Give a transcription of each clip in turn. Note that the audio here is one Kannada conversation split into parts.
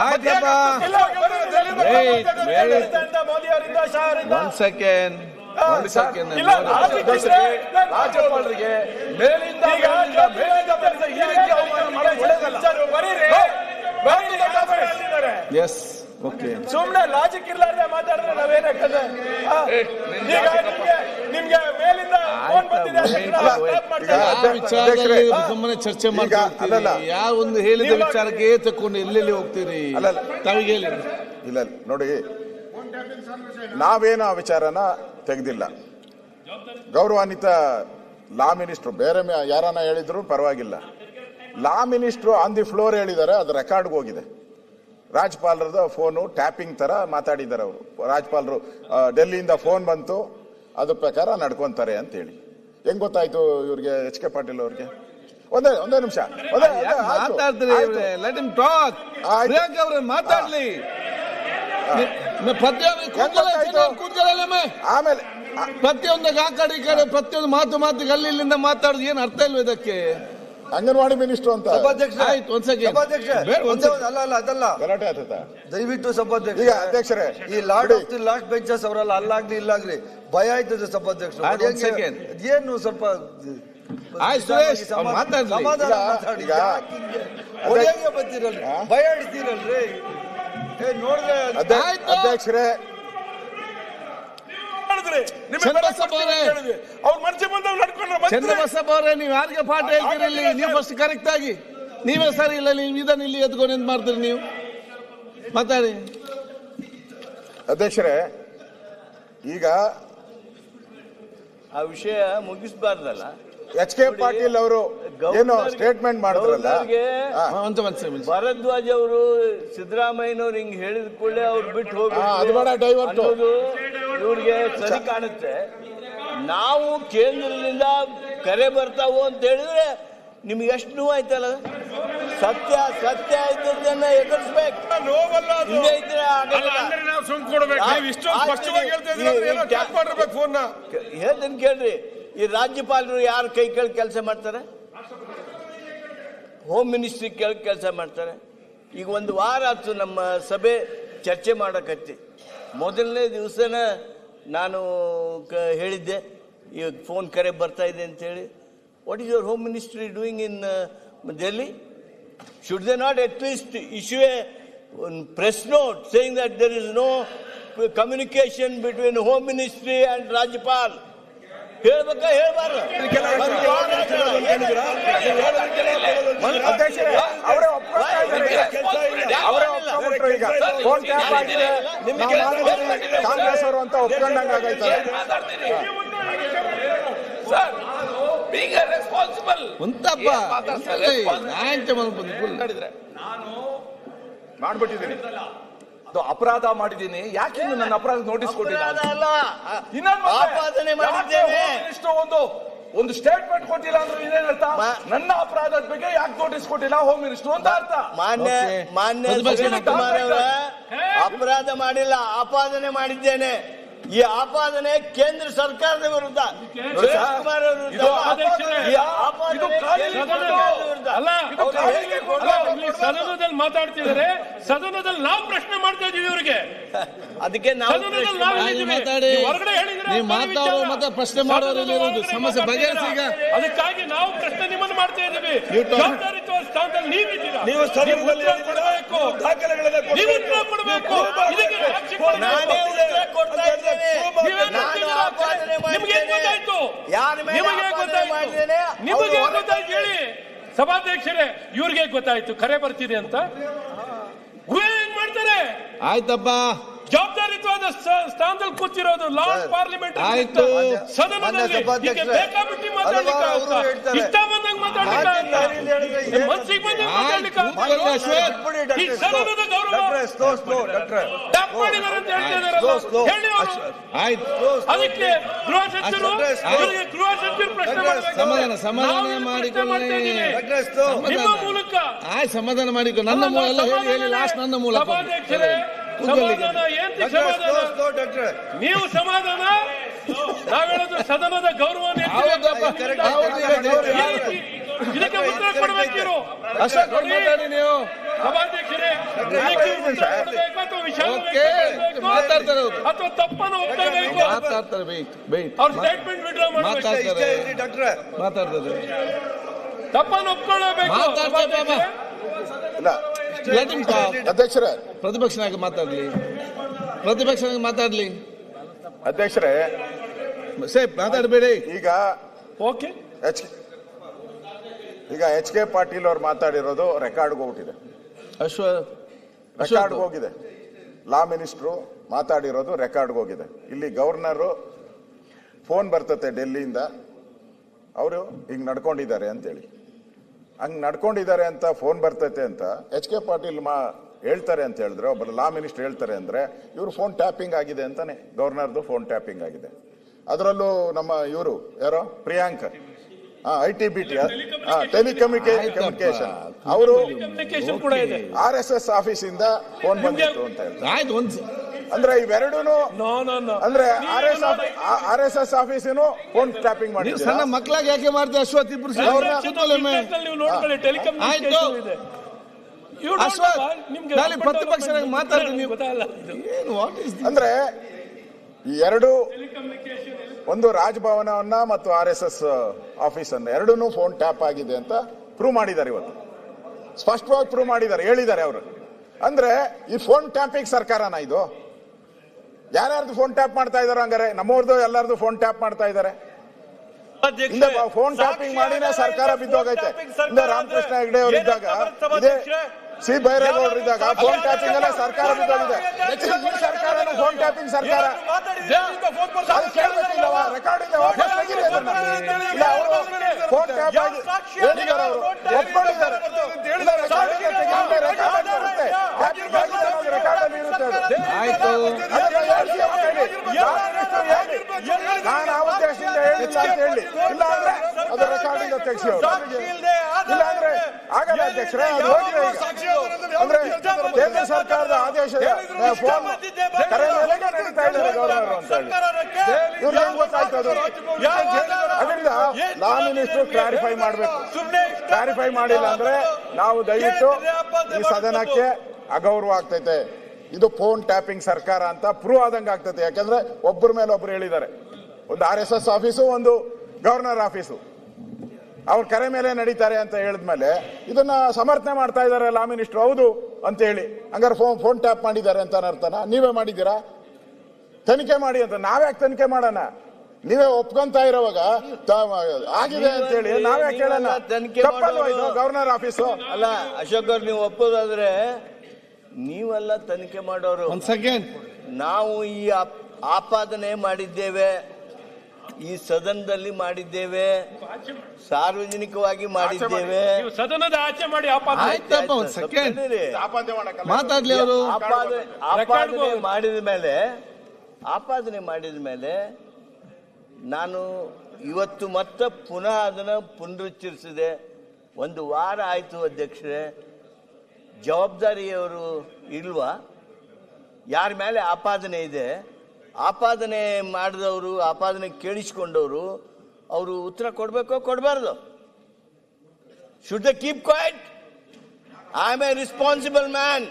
ರಾಜ್ಯಪಾಲರಿಗೆ ಮೇಲಿಂದ ಎಸ್ ಓಕೆ ಸುಮ್ಮನೆ ಲಾಜಿಕ್ ಇರ್ಲಾರ್ದೆ ಮಾತಾಡಿದ್ರೆ ನಾವೇನಾಗ್ತದೆ? ಈಗ ನಿಮ್ಗೆ ಮೇಲಿಂದ ಸುಮ್ಮನೆ ಚರ್ಚೆ ಮಾಡ್ತೀರಿ. ಯಾವ ಒಂದು ಹೇಳಿದ ವಿಚಾರಕ್ಕೆ ತಕೊಂಡು ಎಲ್ಲೆಲ್ಲಿ ಹೋಗ್ತೀರಿ? ತಾವಿಗೆ ಹೇಳಿ. ಇಲ್ಲ ನೋಡಿ, ನಾವೇನು ಆ ವಿಚಾರನ ತೆಗೆದಿಲ್ಲ. ಗೌರವಾನ್ವಿತ ಲಾ ಮಿನಿಸ್ಟ್ರು ಬೇರೆ ಯಾರನ್ನ ಹೇಳಿದ್ರು ಪರವಾಗಿಲ್ಲ. ಲಾ ಮಿನಿಸ್ಟ್ರು ಆನ್ ದಿ ಫ್ಲೋರ್ ಹೇಳಿದ್ದಾರೆ, ಅದು ರೆಕಾರ್ಡ್ಗೆ ಹೋಗಿದೆ. ರಾಜ್ಯಪಾಲರದ ಫೋನು ಟ್ಯಾಪಿಂಗ್ ತರ ಮಾತಾಡಿದ್ದಾರೆ ಅವರು. ರಾಜ್ಯಪಾಲರು ಡೆಲ್ಲಿಯಿಂದ ಫೋನ್ ಬಂತು, ಅದ್ರ ಪ್ರಕಾರ ನಡ್ಕೊಂತಾರೆ ಅಂತ ಹೇಳಿ. ಹೆಂಗ್ ಗೊತ್ತಾಯ್ತು ಇವ್ರಿಗೆ? ಎಚ್ ಕೆ ಪಾಟೀಲ್ ಅವ್ರಿಗೆ ಒಂದೇ ನಿಮಿಷ ಮಾತಾಡ್ಲಿ. ಆಮೇಲೆ ಪ್ರತಿಯೊಂದಾಗ ಆ ಕಡೆ ಈ ಕಡೆ ಪ್ರತಿಯೊಂದು ಮಾತಿಗೆ ಅಲ್ಲಿ ಇಲ್ಲಿಂದ ಮಾತಾಡೋದು ಏನು ಅರ್ಥ ಇಲ್ವ ಇದಕ್ಕೆ? ಅಂಗನವಾಡಿ ಮಿನಿಸ್ಟರ್ ಅಂತ ಅದಲ್ಲ ಗಲಾಟೆ ಆತದ. ದಯವಿಟ್ಟು ಸಭಾಧ್ಯಕ್ಷ, ಈಗ ಅಧ್ಯಕ್ಷರೇ, ಈ lord of the last benches ಅವರಲ್ಲ, ಅಲ್ಲಾಗ್ಲಿ ಇಲ್ಲಾಗ್ಲಿ ಭಯ ಆಯ್ತದೆ ಸಭಾಧ್ಯಕ್ಷರು. ಏನು ಸ್ವಲ್ಪ ಸಮಾಧಾನ ಮಾತಾಡಿ. ಬಂದಿರಲ್ರಿ, ಭಯ ಹಿಡಿತೀರಲ್ರಿ. ನೋಡಿದ್ರೆ ಅಧ್ಯಕ್ಷರೇ, ಚಂದ್ರಬಸಪ್ಪ ಅವರೇ, ನೀವು ಯಾರಿಗೆ ಪಾಠ ಹೇಳ್ತೀರಿ? ನೀವು ಫಸ್ಟ್ ಕರೆಕ್ಟ್ ಆಗಿ, ನೀವೇ ಸರಿ ಇಲ್ಲ. ನೀವು ಇದನ್ನ ಇಲ್ಲಿ ಎತ್ಕೊಂಡು ಎಂತ ಮಾಡ್ತೀರಿ? ನೀವು ಮಾತಾಡಿ. ಅಧ್ಯಕ್ಷರೇ, ಈಗ ಆ ವಿಷಯ ಮುಗಿಸಬಾರ್ದಲ್ಲ. ಎಚ್ ಕೆ ಪಾಟೀಲ್ ಅವರು ಏನು ಸ್ಟೇಟ್ಮೆಂಟ್ ಮಾಡಿದ್ರಲ್ಲ, ಭಾರದ್ವಾಜ್ ಅವರು ಸಿದ್ದರಾಮಯ್ಯನವ್ರು ಹಿಂಗ್ ಹೇಳಿದ ಕೂಡಲೇ ಅವ್ರು ಬಿಟ್ಟು ಹೋಗಿ ಇವ್ರಿಗೆ ಸರಿ ಕಾಣುತ್ತೆ. ನಾವು ಕೇಂದ್ರದಿಂದ ಕರೆ ಬರ್ತಾವು ಅಂತ ಹೇಳಿದ್ರೆ ನಿಮ್ಗೆ ಎಷ್ಟು ನೋವು ಆಯ್ತಲ್ಲ? ಸತ್ಯ ಆಯ್ತದನ್ನ ಎದುರಿಸ್ಬೇಕು. ಹೇಳ್ತೀನಿ ಕೇಳ್ರಿ, ಈ ರಾಜ್ಯಪಾಲರು ಯಾರು ಕೈ ಕೇಳಿ ಕೆಲಸ ಮಾಡ್ತಾರೆ? ಹೋಮ್ ಮಿನಿಸ್ಟ್ರಿ ಕೇಳಿ ಕೆಲಸ ಮಾಡ್ತಾರೆ. ಈಗ ಒಂದು ವಾರ ಆಯ್ತು ನಮ್ಮ ಸಭೆ ಚರ್ಚೆ ಮಾಡಕತ್ತಿ. ಮೊದಲನೇ ದಿವಸನ ನಾನು ಹೇಳಿದ್ದೆ, ಈಗ ಫೋನ್ ಕರೆ ಬರ್ತಾ ಇದೆ ಅಂತೇಳಿ. What is your home ministry doing in Delhi? Should they not at least issue a press note saying that there is no communication between home ministry and ರಾಜ್ಯಪಾಲ್? ಹೇಳ್ಬೇಕಾ ಹೇಳ್ಬಾರ್ದು? ಕಾಂಗ್ರೆಸ್ ಅವರು ಅಂತ ಒಪ್ಕೊಂಡಂಗ ಆಗೈತೆ. ಮಾಡ್ಬಿಟ್ಟಿದ್ದೀನಿ, ಅಪರಾಧ ಮಾಡಿದ್ದೀನಿ. ಯಾಕೆ ನನ್ನ ಅಪರಾಧ ನೋಟಿಸ್ ಕೊಟ್ಟಿಲ್ಲ? ಒಂದು ಸ್ಟೇಟ್ಮೆಂಟ್ ಕೊಟ್ಟಿಲ್ಲ ಅಂದ್ರೆ ಇದೇನರ್ಥ? ನನ್ನ ಅಪರಾಧದ ಬಗ್ಗೆ ಯಾಕೆ ನೋಟಿಸ್ ಕೊಟ್ಟಿಲ್ಲ ಹೋಮ್ ಮಿನಿಸ್ಟರ್ ಅಂತ ಅರ್ಥ. ಮಾನ್ಯ ಕುಮಾರ್ ಅವರ ಅಪರಾಧ ಮಾಡಿಲ್ಲ, ಆಪಾದನೆ ಮಾಡಿದ್ದೇನೆ. ಈ ಆಪಾದನೆ ಕೇಂದ್ರ ಸರ್ಕಾರದ ವಿರುದ್ಧ, ಕುಮಾರ್ ಅವರ ವಿರುದ್ಧ. ಸದನದಲ್ಲಿ ಮಾತಾಡ್ತಿದ್ದಾರೆ, ಸದನದಲ್ಲಿ ನಾವು ಪ್ರಶ್ನೆ ಮಾಡ್ತಾ ಇದೀವಿ ಇವರಿಗೆ. ಅದಕ್ಕೆ ಹೊರಗಡೆ ಹೇಳಿದ್ರೆ ಪ್ರಶ್ನೆ ಮಾಡೋದು ಸಮಸ್ಯೆ ಬಗೆಹರಿಸಿ. ಈಗ ಅದಕ್ಕಾಗಿ ನಾವು ಪ್ರಶ್ನೆ ನಿಮ್ಮನ್ನು ಮಾಡ್ತಾ ಇದ್ದೀವಿ. ಜವಾಬ್ದಾರಿಯುತ ಸ್ಥಾನದಲ್ಲಿ ನೀವಿದ್ದೀರಾ, ನೀವು ಕೊಡಬೇಕು, ನೀವು ಉತ್ತರ ಕೊಡಬೇಕು. ಇದಕ್ಕೆ ನಿಮಗೆ ಗೊತ್ತಾಯ್ತು, ನಿಮಗೆ ಗೊತ್ತಾಯ್ತು ಹೇಳಿ ಸಭಾಧ್ಯಕ್ಷರೇ. ಇವ್ರಿಗೆ ಗೊತ್ತಾಯ್ತು ಕರೆ ಬರ್ತಿದೆ ಅಂತ. ಏನ್ ಮಾಡ್ತಾರೆ? ಆಯ್ತಪ್ಪ, ಜವಾಬ್ದಾರಿಯುತವಾದ ಸ್ಥಾನದಲ್ಲಿ ಕೂತಿರೋದು ಲಾರ್ಡ್ ಪಾರ್ಲಿಮೆಂಟ್ ಸದನದಲ್ಲಿ ಬೇಕಾಬಿಟ್ಟಿ ಮಾತಾಡ್ಲಿಕ್ಕೆ, ಇಷ್ಟ ಬಂದಂಗೆ ಮಾತಾಡ್ಲಿಕ್ಕೆ, ಮನ್ಸಿಗೆ ಬಂದಂಗೆ ಮಾತಾಡ್ಲಿಕ್ಕೆ ಈ ಸದನದ ಗೌರವ ಟ್ಯಾಪ್ ಮಾಡಿದಾರೆ ಅಂತ ಹೇಳ್ತಿದಾರಲ್ಲ, ಹೇಳಿ ಅವರು. ಅದಕ್ಕೆ ಗೃಹ ಸಚಿವರು ಪ್ರಶ್ನೆ ಮಾಡಬೇಕು. ಸಮಾಧಾನ ಮಾಡಿಕೊಳ್ಳಿ, ನಿಮ್ಮ ಮೂಲಕ ಸಮಾಧಾನ ಮಾಡಿಕೊಳ್ಳಿ. ನನ್ನ ಮೂಲ ಹೇಳಿ ಲಾಸ್ಟ್ ನನ್ನ ಮೂಲ. ಸಭಾಧ್ಯಕ್ಷರೇ, ಸಮಾಧಾನ ಏನ್ ಸಮಾಧಾನ? ನೀವು ಸಮಾಧಾನ, ನಾವ್ ಹೇಳೋದು ಸದನದ ಗೌರವ. ಇದಕ್ಕೆ ಉತ್ತರ ಕೊಡಬೇಕು ನೀವು. ನೀವು ಸಭಾಧ್ಯಕ್ಷರೇ, ಅಥವಾ ವಿಷಯ ಓಕೆ ಮಾತಾಡ್ತಾರೆ ಅವರು ಅಥವಾ ತಪ್ಪನ್ನು ಒಪ್ಪಬೇಕು ಮಾತಾಡ್ತಾರೆ ವೇಟ್ ಅವ್ರ ಸ್ಟೇಟ್ಮೆಂಟ್ ವಿಡ್ರಾ ಮಾಡಬೇಕು ಮಾತಾಡ್ತಾರೆ ಡಾಕ್ಟ್ರೆ ಮಾತಾಡ್ತಾರೆ ತಪ್ಪನ್ನು ಒಪ್ಕೊಳ್ಳಬೇಕು ಮಾತಾಡ್ತಾರೆ ಬಾಬಾ ಇಲ್ಲ Let him talk. ಅಧ್ಯಕ್ಷರೇ ಪ್ರತಿಪಕ್ಷ ನಾಯಕ ಮಾತಾಡ್ಲಿ ಅಧ್ಯಕ್ಷರೇ ಸೇಫ್ ಮಾತಾಡಬೇಡಿ ಈಗ ಓಕೆ ಎಚ್ ಕೆ ಪಾಟೀಲ್ ಅವ್ರು ಮಾತಾಡಿರೋದು ರೆಕಾರ್ಡ್ಗೆ ಹೋಗ್ಬಿಟ್ಟಿದೆ, ರೆಕಾರ್ಡ್ಗೆ ಹೋಗಿದೆ. ಲಾ ಮಿನಿಸ್ಟ್ರು ಮಾತಾಡಿರೋದು ರೆಕಾರ್ಡ್ಗೆ ಹೋಗಿದೆ. ಇಲ್ಲಿ ಗವರ್ನರು ಫೋನ್ ಬರ್ತತೆ ಡೆಲ್ಲಿಯಿಂದ, ಅವರು ಹಿಂಗೆ ನಡ್ಕೊಂಡಿದ್ದಾರೆ ಅಂತೇಳಿ. ಹಂಗೆ ನಡ್ಕೊಂಡಿದ್ದಾರೆ ಅಂತ ಫೋನ್ ಬರ್ತೈತೆ ಅಂತ ಎಚ್ ಕೆ ಪಾಟೀಲ್ ಹೇಳ್ತಾರೆ ಅಂತ ಹೇಳಿದ್ರೆ, ಒಬ್ಬರು ಲಾ ಮಿನಿಸ್ಟರ್ ಹೇಳ್ತಾರೆ ಅಂದರೆ ಇವರು ಫೋನ್ ಟ್ಯಾಪಿಂಗ್ ಆಗಿದೆ ಅಂತಾನೆ. ಗವರ್ನರ್ದು ಫೋನ್ ಟ್ಯಾಪಿಂಗ್ ಆಗಿದೆ. ಅದರಲ್ಲೂ ನಮ್ಮ ಇವರು ಯಾರೋ ಪ್ರಿಯಾಂಕ್ ITBT ಟೆಲಿಕಮ್ಯುನಿಕೇಶನ್ ಅವರು ಕೂಡ ಇದೆ. RSS ಆಫೀಸಿಂದ ಫೋನ್ ಬಂದಿತ್ತು ಅಂತ ಹೇಳ್ತಾರೆ. ಆಯ್ತು ಅಂದ್ರೆ ಇವೆರಡೂನು ಅಂದ್ರೆ RSS ಆಫೀಸಿನು ಫೋನ್ ಟ್ಯಾಪಿಂಗ್ ಮಾಡಿ ನೀವು ಸಣ್ಣ ಮಕ್ಕಳಾಗಿ ಯಾಕೆ ಮಾಡ್ತೀವಿ? ಅಶ್ವಥ್ ಇಬ್ರು ನೀವು ನೋಡ್ಕೊಳ್ಳಿ ಟೆಲಿಕಮ್ಯುನಿಕೇಶನ್ ಇದೆ. ಅಶ್ವಥ್ ನಾಳೆ ಪ್ರತಿಪಕ್ಷ ಮಾತಾಡ್ತೀನಿ ನೀವು ಏನು ವಾಟ್ ಇಸ್ ಅಂದ್ರೆ ಈ ಎರಡು, ಒಂದು ರಾಜಭವನವನ್ನ ಮತ್ತು RSS ಆಫೀಸ್ ಅನ್ನ ಎರಡನ್ನೂ ಫೋನ್ ಟ್ಯಾಪ್ ಆಗಿದೆ ಅಂತ ಪ್ರೂವ್ ಮಾಡಿದ್ದಾರೆ. ಇವತ್ತು ಸ್ಪಷ್ಟವಾಗಿ ಪ್ರೂವ್ ಮಾಡಿದ್ದಾರೆ, ಹೇಳಿದ್ದಾರೆ ಅವರು. ಅಂದ್ರೆ ಈ ಫೋನ್ ಟ್ಯಾಪಿಂಗ್ ಸರ್ಕಾರನ ಇದು? ಯಾರ್ಯಾರ್ದು ಫೋನ್ ಟ್ಯಾಪ್ ಮಾಡ್ತಾ ಇದಾರೆ? ಹಂಗಾರೆ ನಮ್ಮವ್ರದ್ದು ಎಲ್ಲಾರ್ದು ಫೋನ್ ಟ್ಯಾಪ್ ಮಾಡ್ತಾ ಇದ್ದಾರೆ. ಫೋನ್ ಟ್ಯಾಪಿಂಗ್ ಮಾಡಿನೇ ಸರ್ಕಾರ ಬಿದ್ದೋಗೈತೆ. ರಾಮಕೃಷ್ಣ ಹೆಗಡೆ ಅವರು ಇದ್ದಾಗ, ಇದೇ ಸಿ ಬೈರೇಗೌಡರು ಇದ್ದಾಗ ಫೋನ್ ಟ್ಯಾಪಿಂಗ್ ಎಲ್ಲ ಸರ್ಕಾರ ಬಿದ್ದೋಗಿದೆ. ಸರ್ಕಾರನು ಫೋನ್ ಟ್ಯಾಪಿಂಗ್ ಸರ್ಕಾರ ರೆಕಾರ್ಡ್ ಇದೆ, ವಾಪಸ್ ತೆಗೀರಿ ಅದನ್ನ. ಇಲ್ಲ, ಅವರು ಫೋನ್ ಟ್ಯಾಪ್ ಆಗಿ ಹೇಳಿದ್ದಾರೆ, ಅವರು ಒಪ್ಕೊಂಡಿದ್ದಾರೆ. ರೆಕಾರ್ಡ್ ಅಲ್ಲಿ ಇರುತ್ತೆ. ಆಯ್ತು ನಾನು ಆ ಉದ್ದೇಶದಿಂದ ಹೇಳಿಲ್ಲ ಅಂತ ಹೇಳಿ, ಇಲ್ಲ ಅಂದ್ರೆ ಅದು ರೆಕಾರ್ಡಿಂಗ್ ತೆಗೆಸಿ ಅವರು. ಇಲ್ಲ ಅಂದ್ರೆ ಆಗಲ್ಲ ಅಧ್ಯಕ್ಷರೇ, ಅದು ಹೋಗಿದೆ ಈಗ. ಅಂದ್ರೆ ಕೇಂದ್ರ ಸರ್ಕಾರದ ಆದೇಶದ ಫೋನ್ ಕರೆ ಮೇಲೆ ನಡೀತಾ ಇದ್ದಾರೆ ಗವರ್ನರ್ ಅಂತ ಹೇಳಿ ಇವ್ರಿಗೆ ಹೆಂಗ್ ಗೊತ್ತಾಯ್ತು? ಅದು ಅದರಿಂದ ಲಾ ಮಿನಿಸ್ಟರ್ ಕ್ಲಾರಿಫೈ ಮಾಡಬೇಕು. ಕ್ಲಾರಿಫೈ ಮಾಡಿಲ್ಲ ಅಂದ್ರೆ ನಾವು ದಯವಿಟ್ಟು ಈ ಸದನಕ್ಕೆ ಅಗೌರವ ಆಗ್ತೈತೆ. ಇದು ಫೋನ್ ಟ್ಯಾಪಿಂಗ್ ಸರ್ಕಾರ ಅಂತ ಪ್ರೂವ್ ಆದಂಗೆ ಆಗ್ತೈತೆ. ಯಾಕಂದ್ರೆ ಒಬ್ಬರ ಮೇಲೆ ಒಬ್ರು ಹೇಳಿದ್ದಾರೆ, ಒಂದು RSS ಆಫೀಸು, ಒಂದು ಗವರ್ನರ್ ಆಫೀಸು, ಅವ್ರ ಕರೆ ಮೇಲೆ ನಡೀತಾರೆ ಅಂತ ಹೇಳಿದ್ಮೇಲೆ ಇದನ್ನ ಸಮರ್ಥನೆ ಮಾಡ್ತಾ ಇದ್ದಾರೆ ಲಾ ಮಿನಿಸ್ಟರ್. ಹೌದು ಅಂತ ಹೇಳಿ ಹಂಗಾರೆ ಫೋನ್ ಟ್ಯಾಪ್ ಮಾಡಿದ್ದಾರೆ ಅಂತ ಅರ್ಥನ? ನೀವೇ ಮಾಡಿದ್ದೀರಾ? ತನಿಖೆ ಮಾಡಿ ಅಂತ ನಾವ್ಯಾಕೆ ತನಿಖೆ ಮಾಡೋಣ? ನೀವೇ ಒಪ್ಕೊಂತ ಇರೋವಾಗ ಆಗಿದೆ ಅಂತ ಹೇಳಿ ನಾವೇ ಕೇಳೋಣ? ತಪ್ಪಲ್ವಾ ಇದು ಗವರ್ನರ್ ಆಫೀಸು? ಅಲ್ಲ ಅಶೋಕ್ ಅವ್ರು, ನೀವು ಒಪ್ಪೋದಾದ್ರೆ ನೀವೆಲ್ಲ ತನಿಖೆ ಮಾಡೋರು. ಒಂದ್ ಸೆಕೆಂಡ್. ನಾವು ಈ ಆಪಾದನೆ ಮಾಡಿದ್ದೇವೆ, ಈ ಸದನದಲ್ಲಿ ಮಾಡಿದ್ದೇವೆ, ಸಾರ್ವಜನಿಕವಾಗಿ ಮಾಡಿದ್ದೇವೆ. ಸದನದ ಆಚೆ ಮಾಡಿ ಆಯ್ತಪ್ಪ, ಒಂದ್ ಸೆಕೆಂಡ್ ಮಾತಾಡ್ಲಿ ಅವರು. ಆಪಾದನೆ ಮಾಡಿದ ಮೇಲೆ ನಾನು ಇವತ್ತು ಮತ್ತೆ ಪುನಃ ಅದನ್ನು ಪುನರುಚ್ಚರಿಸಿದೆ. ಒಂದು ವಾರ ಆಯಿತು ಅಧ್ಯಕ್ಷರೇ. ಜವಾಬ್ದಾರಿಯವರು ಇಲ್ವಾ? ಯಾರ ಮೇಲೆ ಆಪಾದನೆ ಇದೆ, ಆಪಾದನೆ ಮಾಡಿದವರು, ಆಪಾದನೆ ಕೇಳಿಸ್ಕೊಂಡವರು, ಅವರು ಉತ್ತರ ಕೊಡಬೇಕೋ ಕೊಡಬಾರ್ದು? Should they keep quiet? I am A responsible man.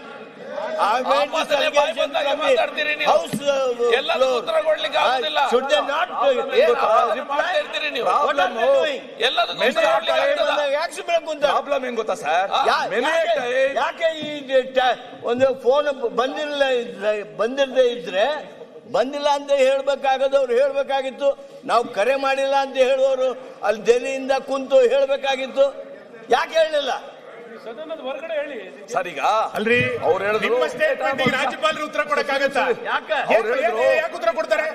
ಯಾಕೆ ಈ ಒಂದು ಫೋನ್ ಬಂದಿರದೇ ಇದ್ರೆ ಬಂದಿಲ್ಲ ಅಂತ ಹೇಳ್ಬೇಕಾಗದು, ಅವ್ರು ಹೇಳ್ಬೇಕಾಗಿತ್ತು. ನಾವು ಕರೆ ಮಾಡಿಲ್ಲ ಅಂತ ಹೇಳುವವರು ಅಲ್ಲಿ ದೆಹಲಿಯಿಂದ ಕುಂತು ಹೇಳ್ಬೇಕಾಗಿತ್ತು. ಯಾಕೆ ಹೇಳಲಿಲ್ಲ? ಸದನದ ಹೊರಗಡೆ ಹೇಳಿ ಸರ್. ಈಗ ಅಲ್ರಿ ಅವ್ರು ಹೇಳಿದ್ರು ರಾಜ್ಯಪಾಲರು ಉತ್ತರ ಕೊಡಕ್ಕಾಗತ್ತಾ? ಯಾಕೆ ಉತ್ತರ ಕೊಡ್ತಾರೆ?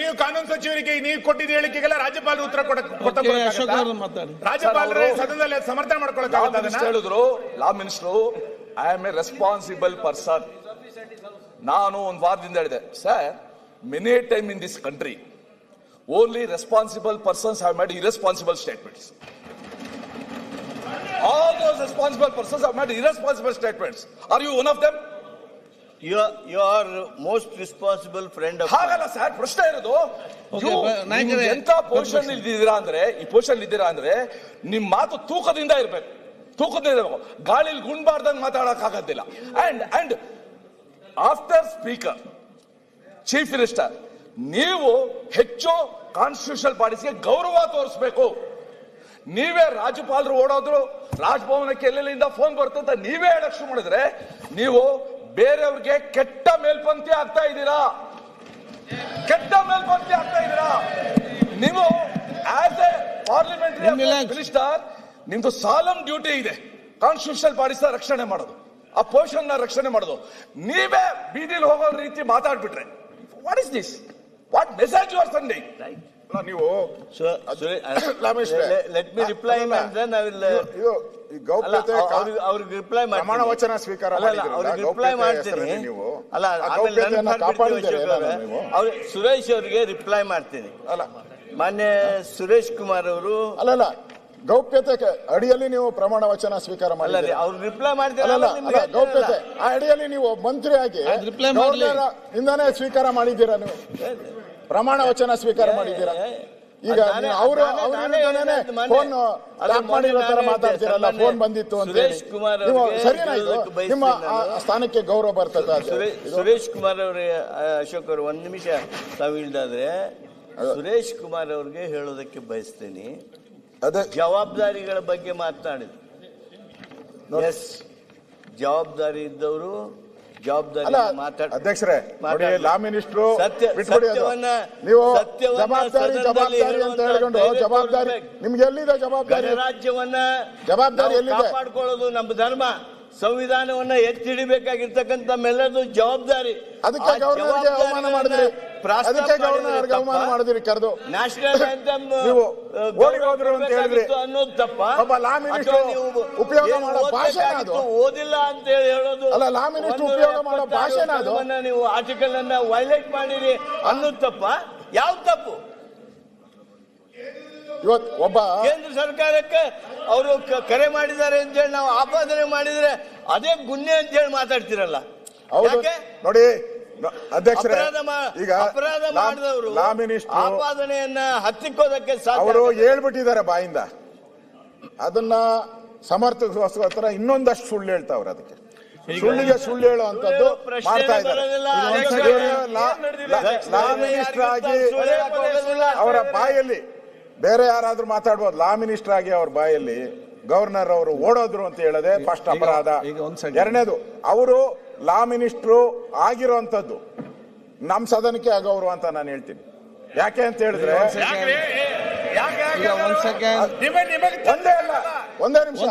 ನೀವು ಕಾನೂನು ಸಚಿವರಿಗೆ ನೀವು ಕೊಟ್ಟಿದ್ದ ಹೇಳಿಕೆಗೆಲ್ಲ ರಾಜ್ಯಪಾಲರು ಉತ್ತರ ರಾಜ್ಯಪಾಲರು ಸದನದಲ್ಲಿ ಸಮರ್ಥನೆ ಮಾಡ್ಕೊಳಕ್ಕಾಗತ್ತ? ಹೇಳಿದ್ರು law minister, I am A responsible person. ನಾನು ಒಂದು ವಾರದಿಂದ ಹೇಳಿದೆ, sir, many time in this country only responsible persons have made irresponsible statements. All those responsible persons have made irresponsible statements. Are you one of them? You are most responsible friend of ಹಾಗಲ್ಲ ಸರ್, ಪ್ರಶ್ನೆ ಇರೋದು ಎಂತ ಪೊಸಿಷನ್ ಇದ್ದೀರಾ ಅಂದ್ರೆ, ಈ ಪೊಸಿಷನ್ ಇದ್ದೀರಾ ಅಂದ್ರೆ ನಿಮ್ ಮಾತು ತೂಕದಿಂದ ಇರ್ಬೇಕು. ತೂಕದಿರಬೇಕು. ಗಾಳಿಲಿ ಗುಂಡ್ಬಾರ್ದಂಗೆ ಮಾತಾಡಕ್ ಆಗೋದಿಲ್ಲ. And after speaker chief minister, ನೀವು ಹೆಚ್ಚು ಕಾನ್ಸ್ಟಿಟ್ಯೂಷನಲ್ ಬಾಡೀಸ್ಗೆ ಗೌರವ ತೋರಿಸಬೇಕು. ನೀವೇ ರಾಜ್ಯಪಾಲರು ಓಡೋದ್ರು, ರಾಜಭವನಕ್ಕೆ ಎಲ್ಲೆಲ್ಲಿಂದ ಫೋನ್ ಬರ್ತಂತ ನೀವೇ ಹೇಳಕ್ ಶುರು ಮಾಡಿದ್ರೆ ನೀವು ಬೇರೆಯವ್ರಿಗೆ ಕೆಟ್ಟ ಮೇಲ್ಪಂಕ್ತಿ ಆಗ್ತಾ ಇದ್ದೀರಾ. ಕೆಟ್ಟ ಮೇಲ್ಪಂಕ್ತಿ ಆಗ್ತಾ ಇದ್ದೀರಾ. ನೀವು ಆಸ್ ಎ ಪಾರ್ಲಿಮೆಂಟರಿ ಮಿನಿಸ್ಟರ್ ನಿಮ್ದು ಸಾಲಮ್ ಡ್ಯೂಟಿ ಇದೆ ಕಾನ್ಸ್ಟಿಟ್ಯೂಷನಲ್ ಬಾಡೀಸ್ ರಕ್ಷಣೆ ಮಾಡೋದು, ಆ ಪೊಸಿಷನ್ ನ ರಕ್ಷಣೆ ಮಾಡೋದು. ನೀವೇ ಬೀದಿಲಿ ಹೋಗೋ ರೀತಿ ಮಾತಾಡ್ಬಿಟ್ರೆ what is this? What message you are sending? ನೀವು let me reply and then I will ಇದು ಈ ಗೌಪ್ಯತೆ ಅವ್ರಿಗೆ ರಿಪ್ಲೈ ಮಾಡಿ ಪ್ರಮಾಣ ವಚನ ಸ್ವೀಕಾರ ಅವ್ರಿಗೆ ರಿಪ್ಲೈ ಮಾಡ್ತೀನಿ. ನೀವು ಅಲ್ಲ ಗೌಪ್ಯತೆಯನ್ನು ಕಾಪಾಡಿದ್ದೀರಾ ನೀವು? ಅವ್ರು ಸುರೇಶ್ ಅವರಿಗೆ ರಿಪ್ಲೈ ಮಾಡ್ತೀನಿ. ಅಲ್ಲ ಮಾನ್ಯ ಸುರೇಶ್ ಕುಮಾರ್ ಅವರು ಅಲ್ಲಲ್ಲ ಗೌಪ್ಯತೆ ಅಡಿಯಲ್ಲಿ ನೀವು ಪ್ರಮಾಣ ವಚನ ಸ್ವೀಕಾರ ಅಲ್ಲ ರೀ, ಮಾಡಿದ್ದೀರಾ? ಅವ್ರು ರಿಪ್ಲೈ ಅಲ್ಲ ಮಾಡ್ತಾರೆ. ಗೌಪ್ಯತೆ ಆ ಅಡಿಯಲ್ಲಿ ನೀವು ಮಂತ್ರಿಯಾಗಿ ರಿಪ್ಲೈ ಮಾಡ್ಲಿ. ಇಂದಾನೆ ಸ್ವೀಕಾರ ಮಾಡಿದ್ದೀರಾ? ನೀವು ಪ್ರಮಾಣ ವಚನ ಸ್ವೀಕಾರ ಮಾಡಿದ್ದೀರಾ? ಈಗ ಅವರು ಫೋನ್ ಟ್ಯಾಪ್ ಮಾಡಿರೋ ತರ ಮಾತಾಡ್ತೀರಲ್ಲ, ಫೋನ್ ಬಂದಿತ್ತು ಅಂತ ಹೇಳಿ. ನೀವು ಸರಿನಾ? ಇದು ನಿಮ್ಮ ಸ್ಥಾನಕ್ಕೆ ಗೌರವ ಬರ್ತದ? ಸುರೇಶ್ ಕುಮಾರ್ ಅವರೇ, ಅಶೋಕ್ ಅವರು ಒಂದ್ ನಿಮಿಷ ತಾವು ಇಲ್ದಾದ್ರೆ ಸುರೇಶ್ ಕುಮಾರ್ ಅವ್ರಿಗೆ ಹೇಳೋದಕ್ಕೆ ಬಯಸ್ತೇನೆ. ಅದೇ ಜವಾಬ್ದಾರಿಗಳ ಬಗ್ಗೆ ಮಾತನಾಡಿದ್ರು. ಎಸ್, ಜವಾಬ್ದಾರಿ ಇದ್ದವರು ಜವಾಬ್ದಾರಿ ಅಧ್ಯಕ್ಷರೇ ನೋಡಿ, ಲಾ ಮಿನಿಸ್ಟ್ರು ಬಿಟ್ಬಿಡಿ ಅದು. ಸತ್ಯವನ್ನ ನೀವು ಜವಾಬ್ದಾರಿ ಅಂತ ಹೇಳ್ಕೊಂಡು ಜವಾಬ್ದಾರಿ ನಿಮ್ಗೆ ಎಲ್ಲಿದೆ? ಜವಾಬ್ದಾರಿ ರಾಜ್ಯವನ್ನ ಜವಾಬ್ದಾರಿ ಎಲ್ಲಿದೆ? ಕಾಪಾಡ್ಕೊಳ್ಳೋದು ನಮ್ಮ ಧರ್ಮ. ಸಂವಿಧಾನವನ್ನ ಎತ್ತಿ ಹಿಡಿಬೇಕಾಗಿರ್ತಕ್ಕಂಥ ನಮ್ಮೆಲ್ಲರದು ಜವಾಬ್ದಾರಿ. ಅದಕ್ಕೆ ಗವರ್ನರ್ಗೆ ಅವಮಾನ ಮಾಡಿದ್ರಿ, ಅದಕ್ಕೆ ಗವರ್ನರ್ಗೆ ಅವಮಾನ ಮಾಡಿದ್ರಿ ಕರೆದು. ನ್ಯಾಷನಲ್ ಆಂಥಮ್ ನೀವು ಓಡಿ ಹೋದ್ರು ಅಂತ ಹೇಳಿದ್ರಿ ಅನ್ನೋದು ತಪ್ಪ. ಒಬ್ಬ ಲಾ ಮಿನಿಸ್ಟ್ರು ಉಪಯೋಗ ಮಾಡೋ ಭಾಷೆನ ಅದು? ಓದಿಲ್ಲ ಅಂತ ಹೇಳಿ ಹೇಳೋದು ಅಲ್ಲ, ಲಾ ಮಿನಿಸ್ಟ್ರು ಉಪಯೋಗ ಮಾಡೋ ಭಾಷೆನ ಅದು? ನೀವು ಆರ್ಟಿಕಲ್ ಅನ್ನ ವೈಲೇಟ್ ಮಾಡಿರಿ ಅನ್ನೋದು ತಪ್ಪ? ಯಾವ ತಪ್ಪು? ಇವತ್ತು ಒಬ್ಬ ಕೇಂದ್ರ ಸರ್ಕಾರಕ್ಕೆ ಅವರು ಕರೆ ಮಾಡಿದ್ದಾರೆ ಅಂತ ಹೇಳಿ ನಾವು ಆಪಾದನೆ ಮಾಡಿದ್ರೆ ಅದೇ ಗುನ್ನೆ ಅಂತ ಹೇಳಿ ಮಾತಾಡ್ತಿರಲ್ಲ. ಹೌದು ನೋಡಿ ಅಧ್ಯಕ್ಷರೇ, ಈಗ ಅಪರಾಧ ಮಾಡಿದವರು ಲಾ ಮಿನಿಸ್ಟ್ರು ಆಪಾದನೆಯನ್ನ ಹತ್ತಿಕ್ಕೋದಕ್ಕೆ ಸಾಧ್ಯ. ಅವರು ಹೇಳ್ಬಿಟ್ಟಿದ್ದಾರೆ ಬಾಯಿಂದ, ಅದನ್ನ ಸಮರ್ಥಿಸೋಸ್ಕರ ಇನ್ನೊಂದಷ್ಟು ಸುಳ್ಳು ಹೇಳ್ತಾವ್ರೆ. ಅದಕ್ಕೆ ಸುಳ್ಳಿಗೆ ಸುಳ್ಳು ಹೇಳುವಂತದ್ದು ಮಾಡ್ತಾ ಇದ್ದಾರೆ. ಲಾ ಮಿನಿಸ್ಟರ್ ಆಗಿ ಅವರ ಬಾಯಲ್ಲಿ ಬೇರೆ ಯಾರಾದ್ರೂ ಮಾತಾಡ್ಬೋದು, ಲಾ ಮಿನಿಸ್ಟರ್ ಆಗಿ ಅವ್ರ ಬಾಯಲ್ಲಿ ಗವರ್ನರ್ ಅವರು ಓಡೋದ್ರು ಅಂತ ಹೇಳದೆ ಫಸ್ಟ್ ಅಪರಾಧ. ಎರಡನೇದು, ಅವರು ಲಾ ಮಿನಿಸ್ಟ್ರು ಆಗಿರುವಂತದ್ದು ನಮ್ ಸದನಕ್ಕೆ ಆಗೌರವ ಅಂತ ನಾನು ಹೇಳ್ತೀನಿ. ಯಾಕೆ ಅಂತ ಹೇಳಿದ್ರೆ ಒಂದೇ ನಿಮಿಷ